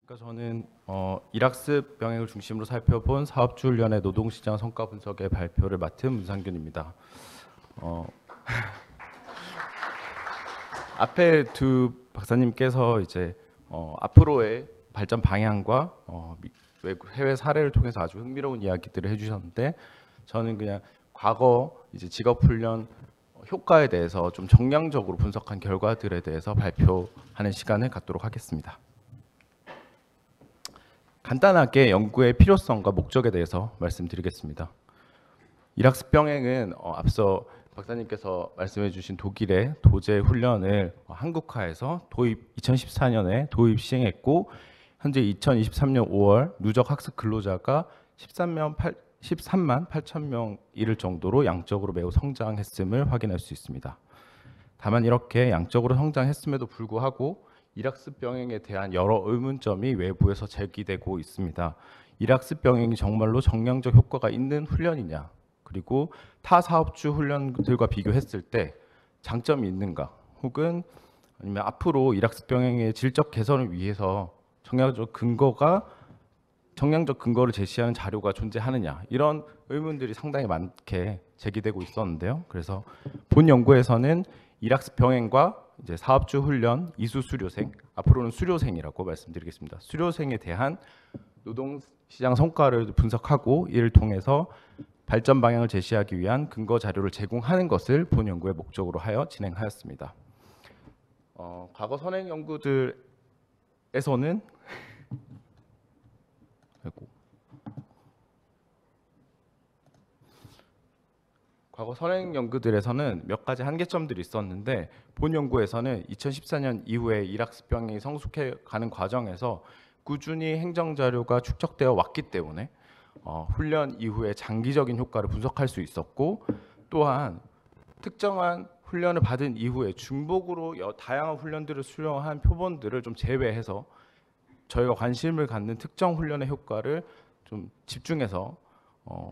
그러니까 저는 일학습 병행을 중심으로 살펴본 사업주 훈련의 노동시장 성과 분석의 발표를 맡은 문상균입니다. 앞에 두 박사님께서 이제 앞으로의 발전 방향과 해외 사례를 통해서 아주 흥미로운 이야기들을 해주셨는데, 저는 그냥 과거 이제 직업 훈련 효과에 대해서 좀 정량적으로 분석한 결과들에 대해서 발표하는 시간을 갖도록 하겠습니다. 간단하게 연구의 필요성과 목적에 대해서 말씀드리겠습니다. 일학습 병행은 앞서 박사님께서 말씀해 주신 독일의 도제 훈련을 한국화해서 2014년에 도입 시행했고, 현재 2023년 5월 누적 학습 근로자가 13만 8천 명 이를 정도로 양적으로 매우 성장했음을 확인할 수 있습니다. 다만 이렇게 양적으로 성장했음에도 불구하고 일학습 병행에 대한 여러 의문점이 외부에서 제기되고 있습니다. 일학습 병행이 정말로 정량적 효과가 있는 훈련이냐, 그리고 타 사업주 훈련들과 비교했을 때 장점이 있는가, 혹은 아니면 앞으로 일학습 병행의 질적 개선을 위해서 정량적 근거를 제시하는 자료가 존재하느냐, 이런 의문들이 상당히 많게 제기되고 있었는데요. 그래서 본 연구에서는 일학습 병행과 이제 사업주 훈련 이수 수료생, 앞으로는 수료생이라고 말씀드리겠습니다. 수료생에 대한 노동시장 성과를 분석하고 이를 통해서 발전 방향을 제시하기 위한 근거 자료를 제공하는 것을 본 연구의 목적으로 하여 진행하였습니다. 과거 선행 연구들에서는 몇 가지 한계점들이 있었는데, 본 연구에서는 2014년 이후에 일학습 병행이 성숙해 가는 과정에서 꾸준히 행정 자료가 축적되어 왔기 때문에 훈련 이후에 장기적인 효과를 분석할 수 있었고, 또한 특정한 훈련을 받은 이후에 중복으로 다양한 훈련들을 수령한 표본들을 좀 제외해서 저희가 관심을 갖는 특정 훈련의 효과를 좀 집중해서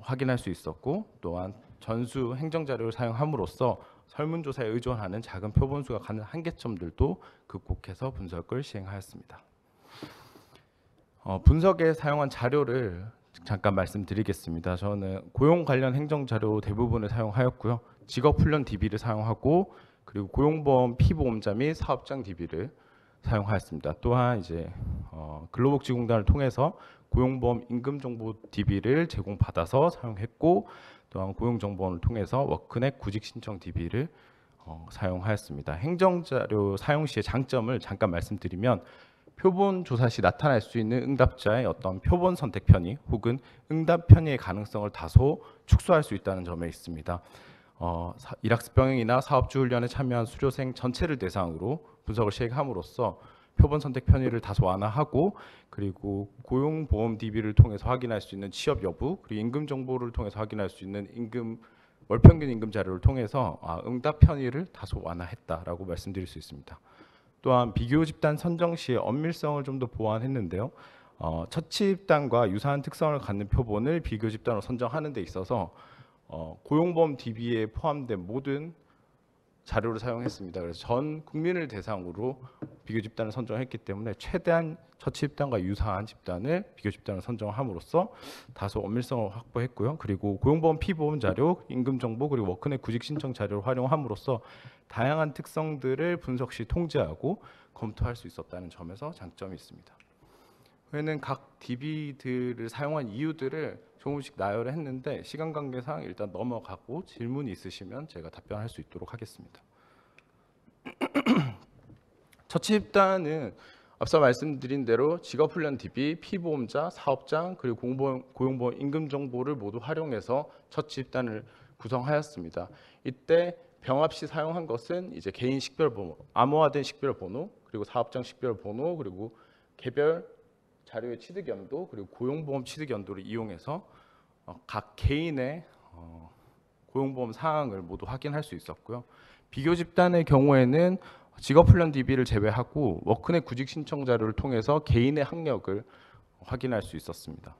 확인할 수 있었고, 또한 전수 행정 자료를 사용함으로써 설문조사에 의존하는 작은 표본수가 갖는 한계점들도 극복해서 분석을 시행하였습니다. 분석에 사용한 자료를 잠깐 말씀드리겠습니다. 저는 고용 관련 행정 자료 대부분을 사용하였고요. 직업훈련 DB를 사용하고, 그리고 고용보험 피보험자 및 사업장 DB를 사용하였습니다. 또한 이제 근로복지공단을 통해서 고용보험 임금정보 DB를 제공받아서 사용했고, 또한 고용정보원을 통해서 워크넷 구직신청 DB를 사용하였습니다. 행정자료 사용 시의 장점을 잠깐 말씀드리면, 표본 조사 시 나타날 수 있는 응답자의 어떤 표본 선택 편의 혹은 응답 편의의 가능성을 다소 축소할 수 있다는 점에 있습니다. 일학습 병행이나 사업주 훈련에 참여한 수료생 전체를 대상으로 분석을 시행함으로써 표본 선택 편의를 다소 완화하고, 그리고 고용보험 DB를 통해서 확인할 수 있는 취업 여부, 그리고 임금 정보를 통해서 확인할 수 있는 월평균 임금 자료를 통해서 응답 편의를 다소 완화했다라고 말씀드릴 수 있습니다. 또한 비교 집단 선정 시의 엄밀성을 좀 더 보완했는데요. 첫 집단과 유사한 특성을 갖는 표본을 비교 집단으로 선정하는 데 있어서 고용보험 DB에 포함된 모든 자료를 사용했습니다. 그래서 전 국민을 대상으로 비교 집단을 선정했기 때문에 최대한 첫 집단과 유사한 집단을 비교 집단을 선정함으로써 다소 엄밀성을 확보했고요. 그리고 고용보험 피보험 자료, 임금 정보, 그리고 워크넷 구직 신청 자료를 활용함으로써 다양한 특성들을 분석 시 통제하고 검토할 수 있었다는 점에서 장점이 있습니다. 저희는 각 DB들을 사용한 이유들을 조금씩 나열을 했는데, 시간 관계상 일단 넘어가고 질문이 있으시면 제가 답변할 수 있도록 하겠습니다. 첫 집단은 앞서 말씀드린 대로 직업훈련 DB, 피보험자, 사업장, 그리고 고용보험 임금 정보를 모두 활용해서 첫 집단을 구성하였습니다. 이때 병합 시 사용한 것은 이제 개인 식별번호, 암호화된 식별번호, 그리고 사업장 식별번호, 그리고 개별 자료의 취득 연도, 그리고 고용보험 취득 연도를 이용해서 각 개인의 고용보험 사항을 모두 확인할 수 있었고요. 비교 집단의 경우에는 직업훈련 DB를 제외하고 워크넷 구직 신청 자료를 통해서 개인의 학력을 확인할 수 있었습니다.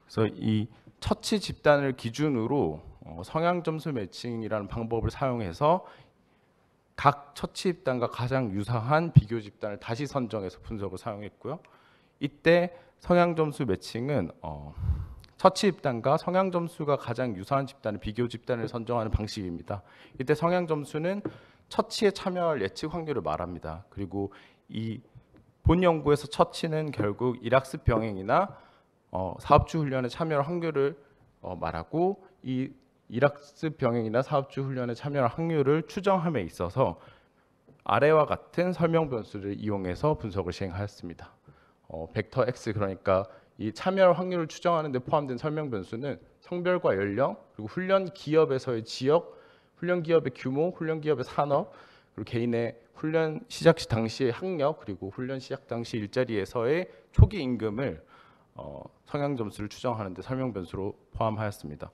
그래서 이 처치 집단을 기준으로 성향 점수 매칭이라는 방법을 사용해서 각 처치 집단과 가장 유사한 비교 집단을 다시 선정해서 분석을 사용했고요. 이때 성향 점수 매칭은 처치 집단과 성향 점수가 가장 유사한 집단을 비교 집단을 선정하는 방식입니다. 이때 성향 점수는 처치에 참여할 예측 확률을 말합니다. 그리고 이 본 연구에서 처치는 결국 일학습 병행이나 사업주 훈련에 참여할 확률을 말하고, 이 일학습 병행이나 사업주 훈련에 참여할 확률을 추정함에 있어서 아래와 같은 설명 변수를 이용해서 분석을 시행하였습니다. 벡터 X, 그러니까 이 참여할 확률을 추정하는 데 포함된 설명 변수는 성별과 연령, 그리고 훈련 기업에서의 지역, 훈련 기업의 규모, 훈련 기업의 산업, 그리고 개인의 훈련 시작 당시의 학력, 그리고 훈련 시작 당시 일자리에서의 초기 임금을 성향 점수를 추정하는 데 설명 변수로 포함하였습니다.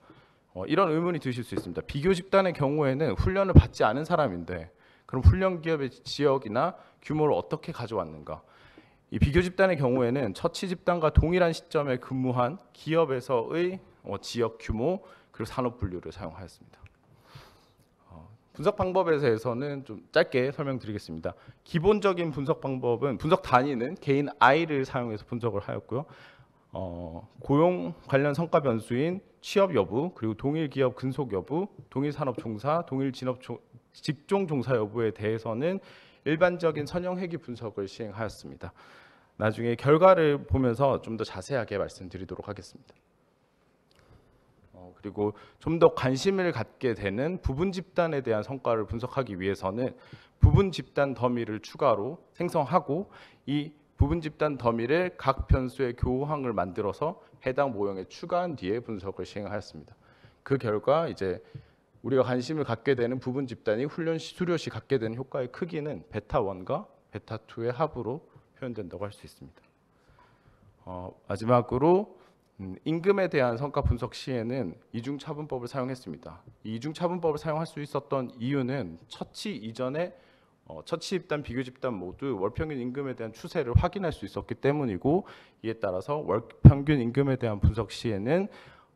이런 의문이 드실 수 있습니다. 비교 집단의 경우에는 훈련을 받지 않은 사람인데 그럼 훈련 기업의 지역이나 규모를 어떻게 가져왔는가? 이 비교 집단의 경우에는 처치 집단과 동일한 시점에 근무한 기업에서의 지역 규모 그리고 산업 분류를 사용하였습니다. 분석 방법에 대해서는 좀 짧게 설명드리겠습니다. 기본적인 분석 방법은 분석 단위는 개인 I를 사용해서 분석을 하였고요. 고용 관련 성과 변수인 취업 여부, 그리고 동일 기업 근속 여부, 동일 산업 종사, 동일 직종 종사 여부에 대해서는 일반적인 선형 회귀 분석을 시행하였습니다. 나중에 결과를 보면서 좀 더 자세하게 말씀드리도록 하겠습니다. 그리고 좀 더 관심을 갖게 되는 부분 집단에 대한 성과를 분석하기 위해서는 부분 집단 더미를 추가로 생성하고, 이 부분 집단 더미를 각 변수의 교호항을 만들어서 해당 모형에 추가한 뒤에 분석을 시행하였습니다. 그 결과 이제 우리가 관심을 갖게 되는 부분 집단이 훈련 수료 시 갖게 되는 효과의 크기는 베타 1과 베타 2의 합으로 표현된다고 할 수 있습니다. 마지막으로 임금에 대한 성과 분석 시에는 이중 차분법을 사용했습니다. 이 이중 차분법을 사용할 수 있었던 이유는 처치 이전에 처치 집단, 비교 집단 모두 월평균 임금에 대한 추세를 확인할 수 있었기 때문이고, 이에 따라서 월평균 임금에 대한 분석 시에는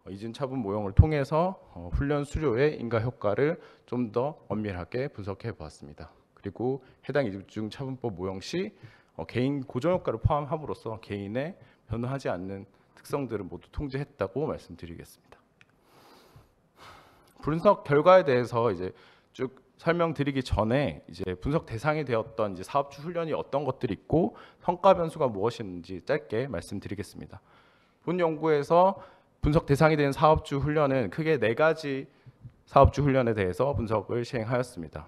이중 차분 모형을 통해서 훈련 수료의 인가 효과를 좀 더 엄밀하게 분석해 보았습니다. 그리고 해당 이중 차분법 모형 시 개인 고정 효과를 포함함으로써 개인의 변화하지 않는 특성들을 모두 통제했다고 말씀드리겠습니다. 분석 결과에 대해서 이제 쭉 설명드리기 전에 이제 분석 대상이 되었던 이제 사업주 훈련이 어떤 것들이 있고 성과 변수가 무엇인지 짧게 말씀드리겠습니다. 본 연구에서 분석 대상이 된 사업주 훈련은 크게 4가지 사업주 훈련에 대해서 분석을 시행하였습니다.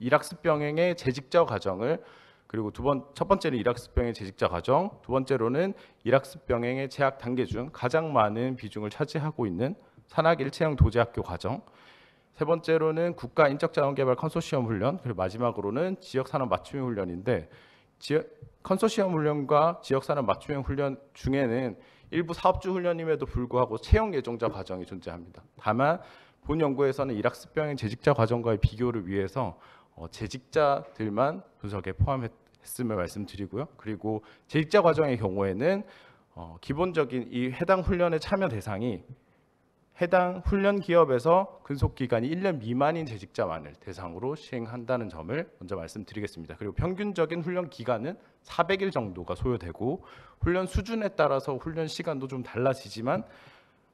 일학습 병행의 재직자 과정을, 그리고 첫 번째는 일학습 병행 재직자 과정, 두 번째로는 일학습 병행의 재학 단계 중 가장 많은 비중을 차지하고 있는 산학 일체형 도제학교 과정, 세 번째로는 국가 인적자원개발 컨소시엄 훈련, 그리고 마지막으로는 지역산업 맞춤형 훈련인데, 컨소시엄 훈련과 지역산업 맞춤형 훈련 중에는 일부 사업주 훈련임에도 불구하고 채용 예정자 과정이 존재합니다. 다만 본 연구에서는 일학습 병행 재직자 과정과의 비교를 위해서 재직자들만 분석에 포함했음을 말씀드리고요. 그리고 재직자 과정의 경우에는 기본적인 이 해당 훈련의 참여 대상이 해당 훈련 기업에서 근속 기간이 1년 미만인 재직자만을 대상으로 시행한다는 점을 먼저 말씀드리겠습니다. 그리고 평균적인 훈련 기간은 400일 정도가 소요되고, 훈련 수준에 따라서 훈련 시간도 좀 달라지지만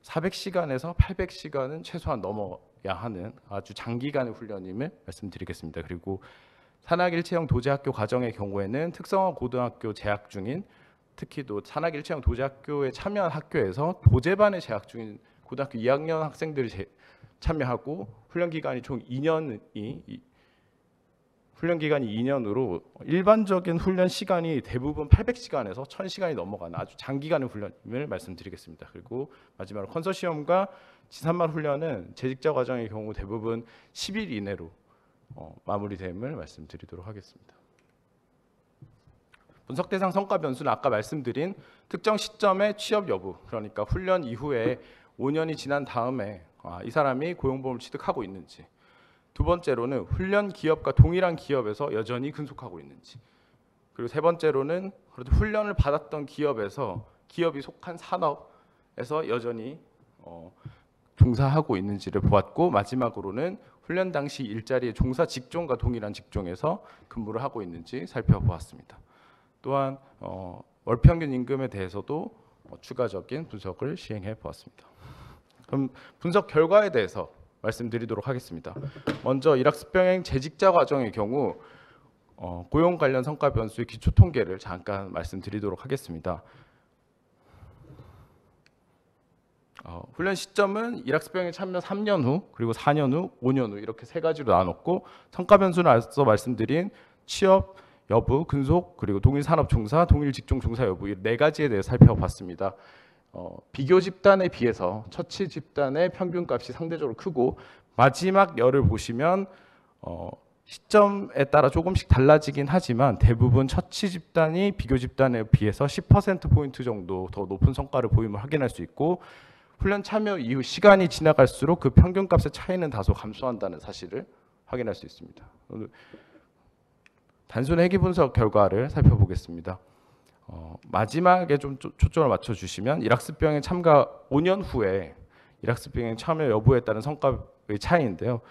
400시간에서 800시간은 최소한 넘어야 하는 아주 장기간의 훈련임을 말씀드리겠습니다. 그리고 산학일체형 도제학교 과정의 경우에는 특성화 고등학교 재학 중인, 특히 또 산학일체형 도제학교에 참여한 학교에서 도제반에 재학 중인 고등학교 2학년 학생들이 참여하고, 훈련 기간이 총 2년으로 일반적인 훈련 시간이 대부분 800시간에서 1000시간이 넘어가는 아주 장기간의 훈련임을 말씀드리겠습니다. 그리고 마지막으로 컨소시엄과 지산말 훈련은 재직자 과정의 경우 대부분 10일 이내로 마무리됨을 말씀드리도록 하겠습니다. 분석 대상 성과 변수는 아까 말씀드린 특정 시점의 취업 여부, 그러니까 훈련 이후에 5년이 지난 다음에 이 사람이 고용보험을 취득하고 있는지, 두 번째로는 훈련 기업과 동일한 기업에서 여전히 근속하고 있는지, 그리고 세 번째로는 그래도 훈련을 받았던 기업에서 기업이 속한 산업에서 여전히 종사하고 있는지를 보았고, 마지막으로는 훈련 당시 일자리의 종사 직종과 동일한 직종에서 근무를 하고 있는지 살펴보았습니다. 또한 월평균 임금에 대해서도 추가적인 분석을 시행해 보았습니다. 그럼 분석 결과에 대해서 말씀드리도록 하겠습니다. 먼저 일학습병행 재직자 과정의 경우 고용 관련 성과 변수의 기초 통계를 잠깐 말씀드리도록 하겠습니다. 훈련 시점은 일학습병행 참여 3년 후, 그리고 4년 후, 5년 후 이렇게 세 가지로 나눴고 성과 변수는 앞서 말씀드린 취업 여부, 근속, 그리고 동일 산업 종사, 동일 직종 종사 여부 이 네 가지에 대해 살펴봤습니다. 비교 집단에 비해서 처치 집단의 평균값이 상대적으로 크고 마지막 열을 보시면 시점에 따라 조금씩 달라지긴 하지만 대부분 처치 집단이 비교 집단에 비해서 10%포인트 정도 더 높은 성과를 보임을 확인할 수 있고 훈련 참여 이후 시간이 지나갈수록 그 평균값의 차이는 다소 감소한다는 사실을 확인할 수 있습니다. 단순 회귀 분석 결과를 살펴보겠습니다. 마지막에 좀 초점을 맞춰주시면 일학습병행 참가 5년 후에 일학습병행 참여 여부에 따른 성과의 차이인데요.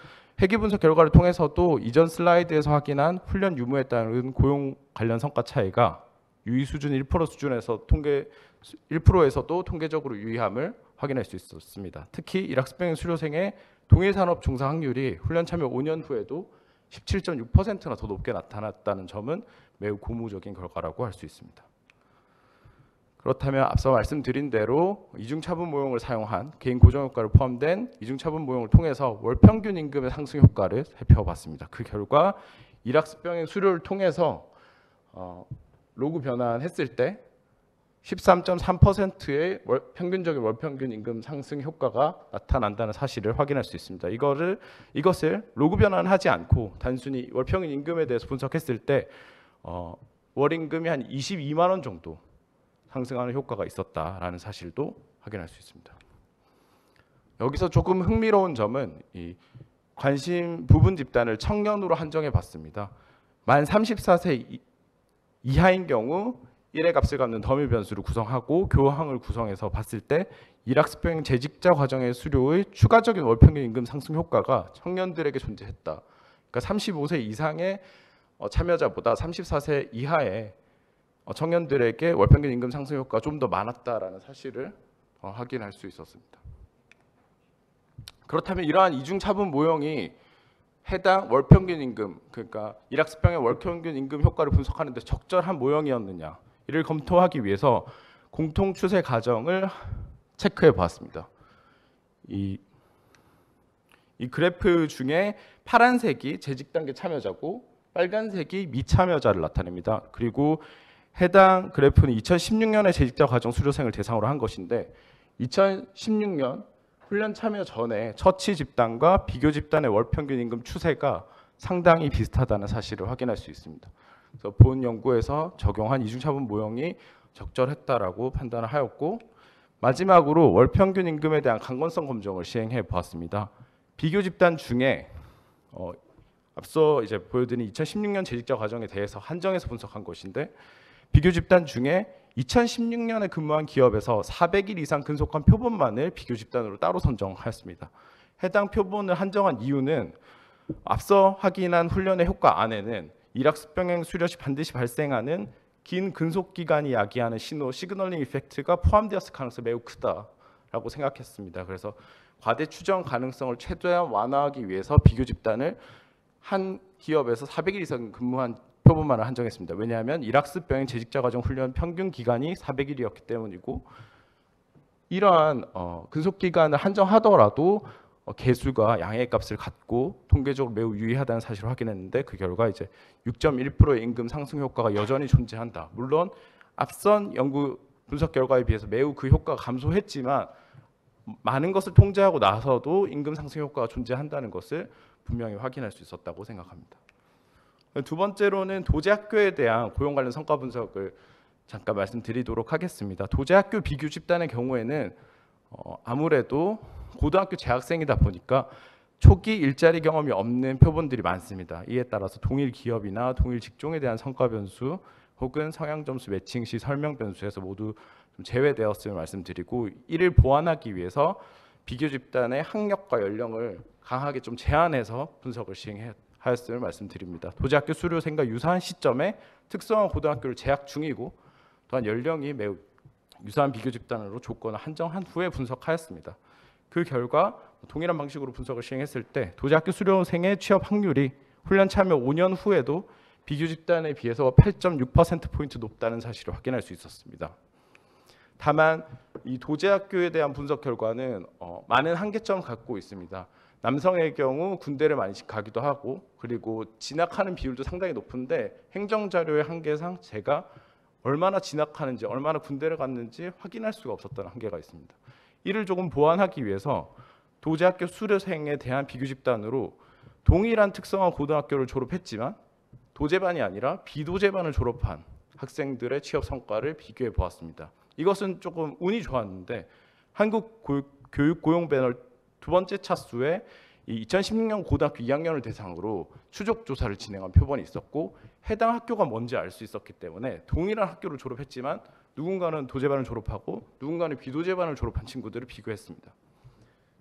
회귀 분석 결과를 통해서도 이전 슬라이드에서 확인한 훈련 유무에 따른 고용 관련 성과 차이가 유의 수준 1% 수준에서 1%에서도 통계적으로 유의함을 확인할 수 있었습니다. 특히 일학습병행 수료생의 동일 산업 종사 확률이 훈련 참여 5년 후에도 17.6%나 더 높게 나타났다는 점은 매우 고무적인 결과라고 할 수 있습니다. 그렇다면 앞서 말씀드린 대로 이중차분 모형을 사용한 개인 고정 효과를 포함된 이중차분 모형을 통해서 월평균 임금의 상승 효과를 살펴봤습니다. 그 결과 일학습병행 수료를 통해서 로그 변환했을 때 13.3%의 평균적인 월평균 임금 상승 효과가 나타난다는 사실을 확인할 수 있습니다. 이것을 로그 변환하지 않고 단순히 월평균 임금에 대해서 분석했을 때 월 임금이 한 22만 원 정도 상승하는 효과가 있었다라는 사실도 확인할 수 있습니다. 여기서 조금 흥미로운 점은 이 관심 부분 집단을 청년으로 한정해 봤습니다. 만 34세 이하인 경우 1의 값을 갖는 더미 변수를 구성하고 교황을 구성해서 봤을 때 일학습병행 재직자 과정의 수료의 추가적인 월평균 임금 상승 효과가 청년들에게 존재했다. 그러니까 35세 이상의 참여자보다 34세 이하의 청년들에게 월평균 임금 상승 효과가 좀 더 많았다라는 사실을 확인할 수 있었습니다. 그렇다면 이러한 이중차분 모형이 해당 월평균 임금, 그러니까 일학습병의 월평균 임금 효과를 분석하는 데 적절한 모형이었느냐 이를 검토하기 위해서 공통 추세 과정을 체크해 보았습니다. 이 그래프 중에 파란색이 재직 단계 참여자고 빨간색이 미참여자를 나타냅니다. 그리고 해당 그래프는 2016년에 재직자 과정 수료생을 대상으로 한 것인데 2016년 훈련 참여 전에 처치 집단과 비교 집단의 월평균 임금 추세가 상당히 비슷하다는 사실을 확인할 수 있습니다. 그래서 본 연구에서 적용한 이중차분 모형이 적절했다라고 판단을 하였고 마지막으로 월평균 임금에 대한 강건성 검증을 시행해 보았습니다. 비교 집단 중에 앞서 이제 보여드린 2016년 재직자 과정에 대해서 한정해서 분석한 것인데 비교 집단 중에 2016년에 근무한 기업에서 400일 이상 근속한 표본만을 비교 집단으로 따로 선정하였습니다. 해당 표본을 한정한 이유는 앞서 확인한 훈련의 효과 안에는 일학습병행 수료 시 반드시 발생하는 긴 근속 기간이 야기하는 신호 시그널링 이펙트가 포함되었을 가능성이 매우 크다라고 생각했습니다. 그래서 과대 추정 가능성을 최대한 완화하기 위해서 비교 집단을 한 기업에서 400일 이상 근무한 표본만을 한정했습니다. 왜냐하면 일학습병행 재직자 과정 훈련 평균 기간이 400일이었기 때문이고 이러한 근속 기간을 한정하더라도 개수가 양의 값을 갖고 통계적으로 매우 유의하다는 사실을 확인했는데 그 결과 이제 6.1%의 임금 상승 효과가 여전히 존재한다. 물론 앞선 연구 분석 결과에 비해서 매우 그 효과가 감소했지만 많은 것을 통제하고 나서도 임금 상승 효과가 존재한다는 것을 분명히 확인할 수 있었다고 생각합니다. 두 번째로는 도제학교에 대한 고용 관련 성과 분석을 잠깐 말씀드리도록 하겠습니다. 도제학교 비교 집단의 경우에는 아무래도 고등학교 재학생이다 보니까 초기 일자리 경험이 없는 표본들이 많습니다. 이에 따라서 동일 기업이나 동일 직종에 대한 성과 변수 혹은 성향 점수 매칭 시 설명 변수에서 모두 좀 제외되었음을 말씀드리고 이를 보완하기 위해서 비교 집단의 학력과 연령을 강하게 좀 제한해서 분석을 시행하였음을 말씀드립니다. 도제학교 수료생과 유사한 시점에 특성화 고등학교를 재학 중이고 또한 연령이 매우 유사한 비교 집단으로 조건을 한정한 후에 분석하였습니다. 그 결과 동일한 방식으로 분석을 시행했을 때 도제학교 수료생의 취업 확률이 훈련 참여 5년 후에도 비교 집단에 비해서 8.6%포인트 높다는 사실을 확인할 수 있었습니다. 다만 이 도제학교에 대한 분석 결과는 많은 한계점을 갖고 있습니다. 남성의 경우 군대를 많이 가기도 하고 그리고 진학하는 비율도 상당히 높은데 행정자료의 한계상 제가 얼마나 진학하는지 얼마나 군대를 갔는지 확인할 수가 없었다는 한계가 있습니다. 이를 조금 보완하기 위해서 도제학교 수료생에 대한 비교 집단으로 동일한 특성화 고등학교를 졸업했지만 도제반이 아니라 비도제반을 졸업한 학생들의 취업 성과를 비교해 보았습니다. 이것은 조금 운이 좋았는데 한국 교육 고용 배널 두 번째 차수에 2016년 고등학교 2학년을 대상으로 추적 조사를 진행한 표본이 있었고 해당 학교가 뭔지 알 수 있었기 때문에 동일한 학교를 졸업했지만 누군가는 도제반을 졸업하고 누군가는 비도제반을 졸업한 친구들을 비교했습니다.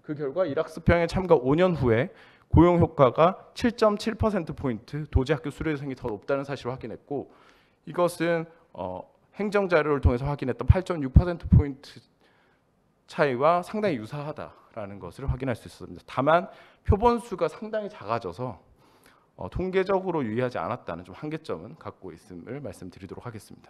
그 결과 일학습병에 참가 5년 후에 고용 효과가 7.7%포인트 도제학교 수료생이 더 높다는 사실을 확인했고 이것은 행정 자료를 통해서 확인했던 8.6%포인트 차이와 상당히 유사하다라는 것을 확인할 수 있었습니다. 다만 표본 수가 상당히 작아져서 통계적으로 유의하지 않았다는 좀 한계점은 갖고 있음을 말씀드리도록 하겠습니다.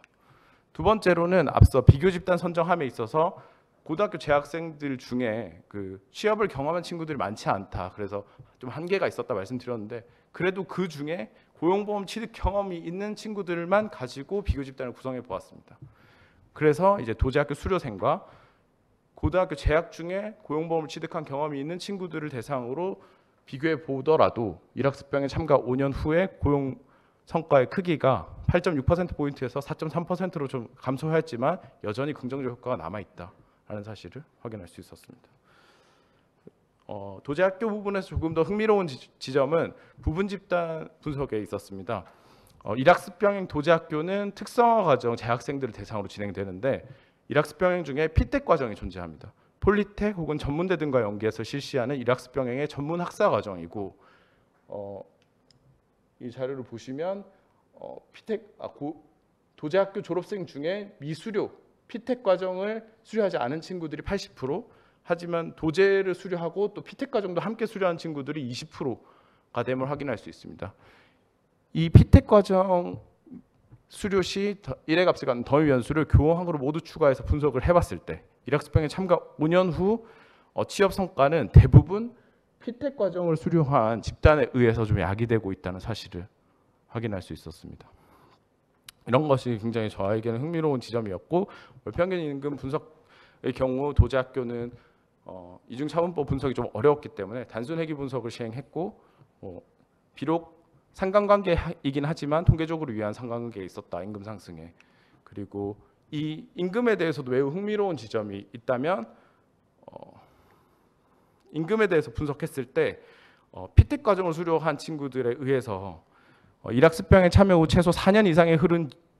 두 번째로는 앞서 비교 집단 선정함에 있어서 고등학교 재학생들 중에 그 취업을 경험한 친구들이 많지 않다. 그래서 좀 한계가 있었다 말씀드렸는데 그래도 그 중에 고용보험 취득 경험이 있는 친구들만 가지고 비교 집단을 구성해 보았습니다. 그래서 이제 도제학교 수료생과 고등학교 재학 중에 고용보험을 취득한 경험이 있는 친구들을 대상으로 비교해 보더라도 일학습병에 참가 5년 후에 고용 성과의 크기가 8.6%포인트에서 4.3%로 좀 감소하였지만 여전히 긍정적 효과가 남아있다라는 사실을 확인할 수 있었습니다. 도제학교 부분에서 조금 더 흥미로운 지점은 부분 집단 분석에 있었습니다. 일학습병행 도제학교는 특성화 과정 재학생들을 대상으로 진행되는데 일학습병행 중에 피텍 과정이 존재합니다. 폴리텍 혹은 전문대 등과 연계해서 실시하는 일학습병행의 전문 학사 과정이고 이 자료를 보시면 도제학교 졸업생 중에 미수료 피텍 과정을 수료하지 않은 친구들이 80%, 하지만 도제를 수료하고 또 피텍 과정도 함께 수료한 친구들이 20%가 됨을 확인할 수 있습니다. 이 피텍 과정 수료 시 1회 값을 갖는 더미 변수를 교원학으로 모두 추가해서 분석을 해봤을 때 일학습병에 참가 5년 후 취업 성과는 대부분 피텍 과정을 수료한 집단에 의해서 좀 야기되고 있다는 사실을 확인할 수 있었습니다. 이런 것이 굉장히 저에게는 흥미로운 지점이었고 평균 임금 분석의 경우 도제학교는 이중차분법 분석이 좀 어려웠기 때문에 단순 회귀 분석을 시행했고 비록 상관관계이긴 하지만 통계적으로 유의한 상관관계가 있었다. 임금 상승에. 그리고 이 임금에 대해서도 매우 흥미로운 지점이 있다면 임금에 대해서 분석했을 때 피텍 과정을 수료한 친구들에 의해서 일학습병에 참여 후 최소 4년 이상의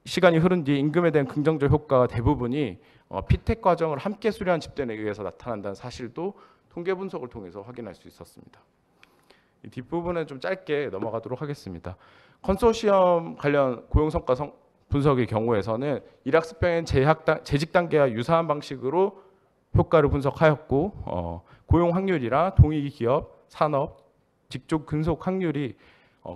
시간이 흐른 뒤에 임금에 대한 긍정적 효과가 대부분이 피텍 과정을 함께 수료한 집단에 의해서 나타난다는 사실도 통계 분석을 통해서 확인할 수 있었습니다. 이 뒷부분은 좀 짧게 넘어가도록 하겠습니다. 컨소시엄 관련 고용성과 분석의 경우에서는 일학습병행 재직 단계와 유사한 방식으로 효과를 분석하였고 고용 확률이랑 동일 기업, 산업, 직종 근속 확률이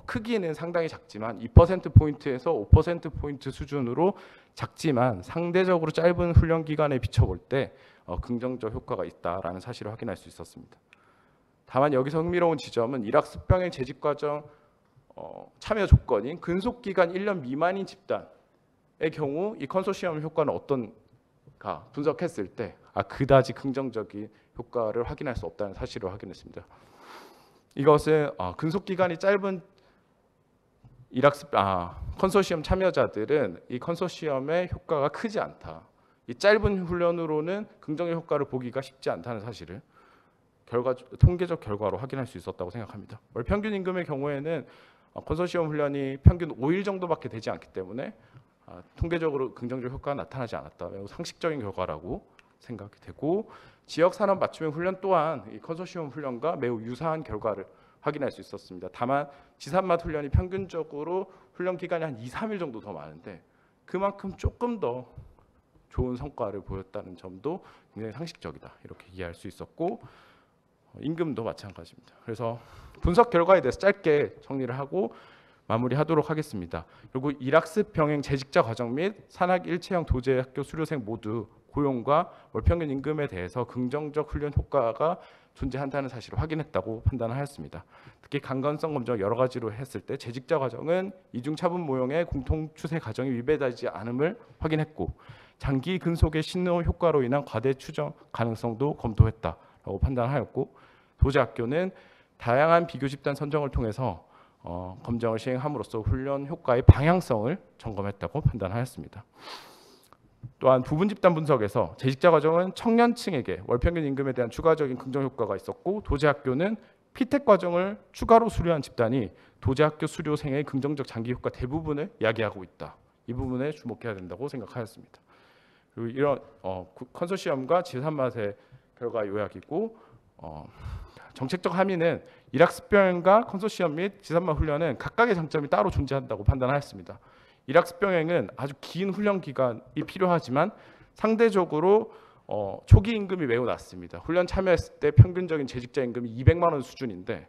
크기는 상당히 작지만 2%포인트에서 5%포인트 수준으로 작지만 상대적으로 짧은 훈련 기간에 비춰볼 때 긍정적 효과가 있다라는 사실을 확인할 수 있었습니다. 다만 여기서 흥미로운 지점은 일학습병행 재직과정 참여 조건인 근속기간 1년 미만인 집단의 경우 이 컨소시엄 효과는 어떤가 분석했을 때 그다지 긍정적인 효과를 확인할 수 없다는 사실을 확인했습니다. 이것은 근속기간이 짧은 컨소시엄 참여자들은 이 컨소시엄의 효과가 크지 않다. 이 짧은 훈련으로는 긍정적 효과를 보기가 쉽지 않다는 사실을 통계적 결과로 확인할 수 있었다고 생각합니다. 월 평균 임금의 경우에는 컨소시엄 훈련이 평균 5일 정도밖에 되지 않기 때문에 통계적으로 긍정적 효과가 나타나지 않았다. 매우 상식적인 결과라고 생각이 되고 지역 산업 맞춤형 훈련 또한 이 컨소시엄 훈련과 매우 유사한 결과를 확인할 수 있었습니다. 다만 지산맛 훈련이 평균적으로 훈련 기간이 한 2, 3일 정도 더 많은데 그만큼 조금 더 좋은 성과를 보였다는 점도 굉장히 상식적이다 이렇게 이해할 수 있었고 임금도 마찬가지입니다. 그래서 분석 결과에 대해서 짧게 정리를 하고 마무리하도록 하겠습니다. 그리고 일학습 병행 재직자 과정 및 산학 일체형 도제 학교 수료생 모두 고용과 월평균 임금에 대해서 긍정적 훈련 효과가 존재한다는 사실을 확인했다고 판단하였습니다. 특히 강건성 검정 여러 가지로 했을 때 재직자 과정은 이중 차분 모형의 공통 추세 과정이 위배되지 않음을 확인했고 장기 근속의 신호 효과로 인한 과대 추정 가능성도 검토했다라고 판단하였고 도제학교는 다양한 비교 집단 선정을 통해서 검정을 시행함으로써 훈련 효과의 방향성을 점검했다고 판단하였습니다. 또한 부분 집단 분석에서 재직자 과정은 청년층에게 월평균 임금에 대한 추가적인 긍정 효과가 있었고 도제학교는 피택 과정을 추가로 수료한 집단이 도제학교 수료생의 긍정적 장기 효과 대부분을 이야기하고 있다. 이 부분에 주목해야 된다고 생각하였습니다. 그리고 이런 컨소시엄과 제3맛의 결과 요약이고 정책적 함의는 일학습병행과 컨소시엄 및 제3맛 훈련은 각각의 장점이 따로 존재한다고 판단하였습니다. 일학습병행은 아주 긴 훈련 기간이 필요하지만 상대적으로 초기 임금이 매우 낮습니다. 훈련 참여했을 때 평균적인 재직자 임금이 200만 원 수준인데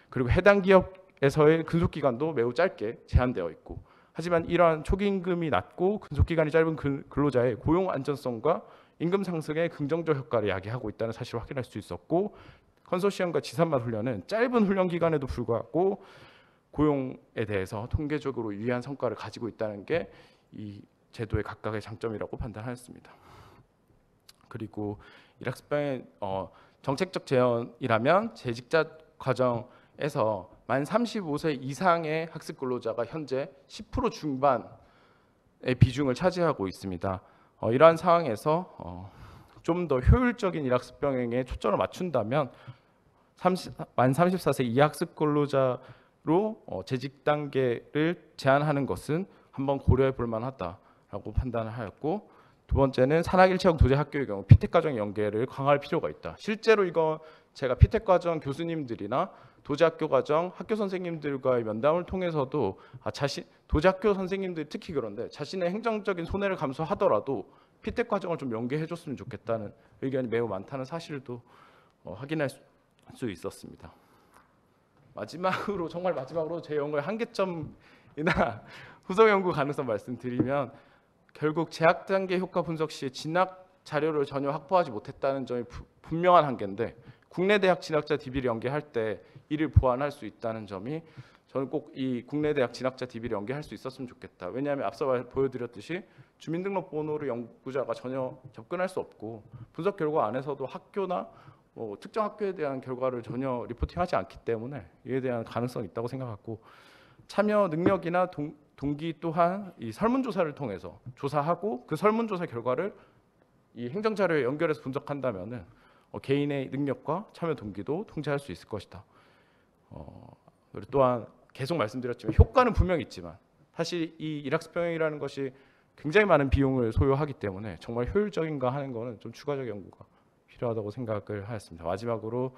그리고 해당 기업에서의 근속 기간도 매우 짧게 제한되어 있고 하지만 이러한 초기 임금이 낮고 근속 기간이 짧은 근로자의 고용 안전성과 임금 상승의 긍정적 효과를 야기하고 있다는 사실을 확인할 수 있었고 컨소시엄과 지3맛 훈련은 짧은 훈련 기간에도 불구하고 고용에 대해서 통계적으로 유의한 성과를 가지고 있다는 게 이 제도의 각각의 장점이라고 판단하였습니다. 그리고 일학습병의 정책적 제언이라면 재직자 과정에서 만 35세 이상의 학습 근로자가 현재 10% 중반의 비중을 차지하고 있습니다. 이러한 상황에서 좀 더 효율적인 일학습 병행에 초점을 맞춘다면 만 34세 이하 학습 근로자로 재직 단계를 제한하는 것은 한번 고려해 볼 만하다라고 판단을 하였고 두 번째는 산학일체형 도제 학교의 경우 피택 과정 연계를 강화할 필요가 있다. 실제로 이거 제가 피택 과정 교수님들이나 도제 학교 과정 학교 선생님들과의 면담을 통해서도 도제 학교 선생님들이 특히 그런데 자신의 행정적인 손해를 감수하더라도 피택 과정을 좀 연계해 줬으면 좋겠다는 의견이 매우 많다는 사실도 확인할 수 있었습니다. 정말 마지막으로 제 연구의 한계점이나 후속 연구 가능성 말씀드리면 결국 재학 단계 효과 분석 시에 진학 자료를 전혀 확보하지 못했다는 점이 분명한 한계인데 국내 대학 진학자 DB를 연계할 때 이를 보완할 수 있다는 점이 저는 꼭 이 국내 대학 진학자 DB를 연계할 수 있었으면 좋겠다. 왜냐하면 앞서 보여드렸듯이 주민등록번호로 연구자가 전혀 접근할 수 없고 분석 결과 안에서도 학교나 특정 학교에 대한 결과를 전혀 리포팅하지 않기 때문에 이에 대한 가능성이 있다고 생각하고 참여 능력이나 동기 또한 이 설문조사를 통해서 조사하고 그 설문조사 결과를 이 행정자료에 연결해서 분석한다면은 개인의 능력과 참여 동기도 통제할 수 있을 것이다. 그리고 또한 계속 말씀드렸지만 효과는 분명히 있지만 사실 이 일학습병행이라는 것이 굉장히 많은 비용을 소요하기 때문에 정말 효율적인가 하는 거는 좀 추가적 연구가 필요하다고 생각을 하였습니다. 마지막으로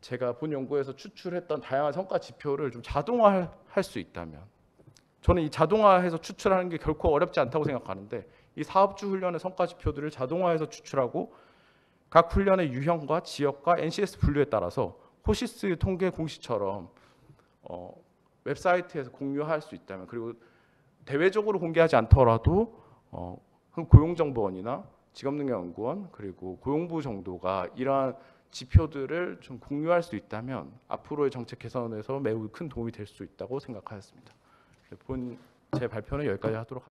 제가 본 연구에서 추출했던 다양한 성과 지표를 좀 자동화할 수 있다면 저는 이 자동화해서 추출하는 게 결코 어렵지 않다고 생각하는데 이 사업주 훈련의 성과 지표들을 자동화해서 추출하고 각 훈련의 유형과 지역과 NCS 분류에 따라서 호시스 통계 공시처럼 웹사이트에서 공유할 수 있다면 그리고 대외적으로 공개하지 않더라도 고용정보원이나 직업능력연구원 그리고 고용부 정도가 이러한 지표들을 좀 공유할 수 있다면 앞으로의 정책 개선에서 매우 큰 도움이 될 수 있다고 생각하였습니다. 제 발표는 여기까지 하도록 하겠습니다.